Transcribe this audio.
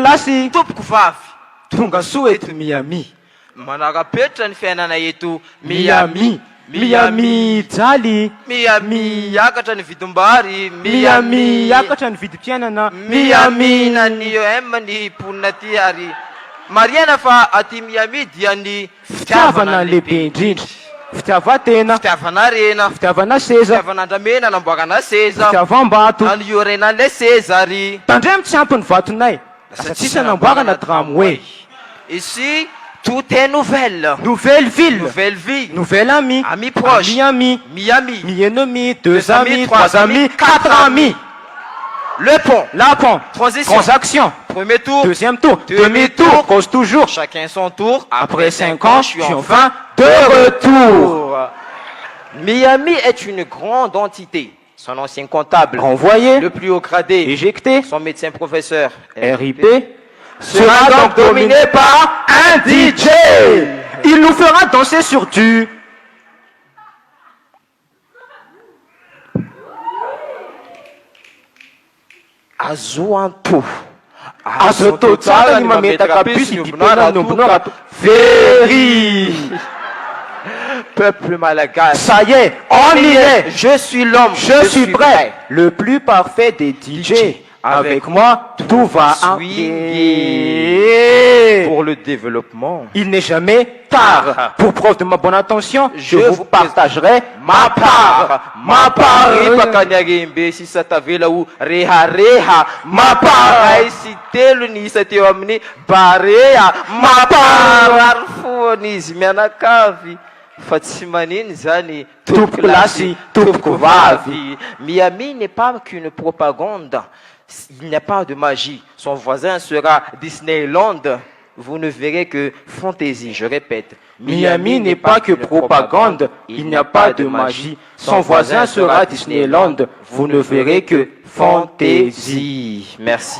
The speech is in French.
plasy tompoko vavy tonga soa eto Miami. manarapetra ny fiainana eto Miami. Miami jaly. Miami akatra ny vidim-bary. Miami akatra ny vidim-piainana. Miami na ny OM ny ponina ty ary mariana fa aty Miami dia ny fitiavana lehibe indrindra. Fitiavan-tena. Fitiavana rena. Fitiavana seza. Fitiavana andramena anamboarana seza. Fitiavam-bato. Anyorena an'ilay seza ary tandremo tsy ampy ny vatonay. Lasa tsisy anamboarana tramway. Ici tout est nouvelle. Nouvelle ville. Nouvelle vie. Nouvel ami. Ami proche. Ami. Miami. Mi-ennemi. Deux amis. Trois amis. Quatre amis. Le pont. La pont. Transition. Transaction. Premier tour. Deuxième tour. Demi-tour. Cause toujours. Chacun son tour. Après 5 ans, je suis enfin de retour. Miami est une grande entité. Son ancien comptable. Renvoyé. Le plus haut gradé. Éjecté. Son médecin professeur. RIP. Sera donc dominé par un DJ. Il nous fera danser sur du... Azoanto. Azoto tsara ny mametaka bus dipena nombonora very. Peuple malagasy. Ça y est, on y est. Je suis l'homme. Je suis prêt. Le plus parfait des DJ. Avec moi, tout va swinguer. Pour le développement. Il n'est jamais tard. Pour preuve de ma bonne intention, je vous partagerai ma part. Ma part. Pakanyagimbe si satavela ou reha. Ma part. Si telo ni sa teo amini barea. Ma part. Arfonizy mianakavy. Fa tsy maniny zany tompoko lasy tompoko vavy. Miami n'est pas qu'une propagande. Il n'y a pas de magie. Son voisin sera Disneyland. Vous ne verrez que fantaisie, je répète. Miami n'est pas que propagande. Il n'y a pas de magie. Son voisin sera Disneyland. Vous ne verrez que fantaisie. Merci.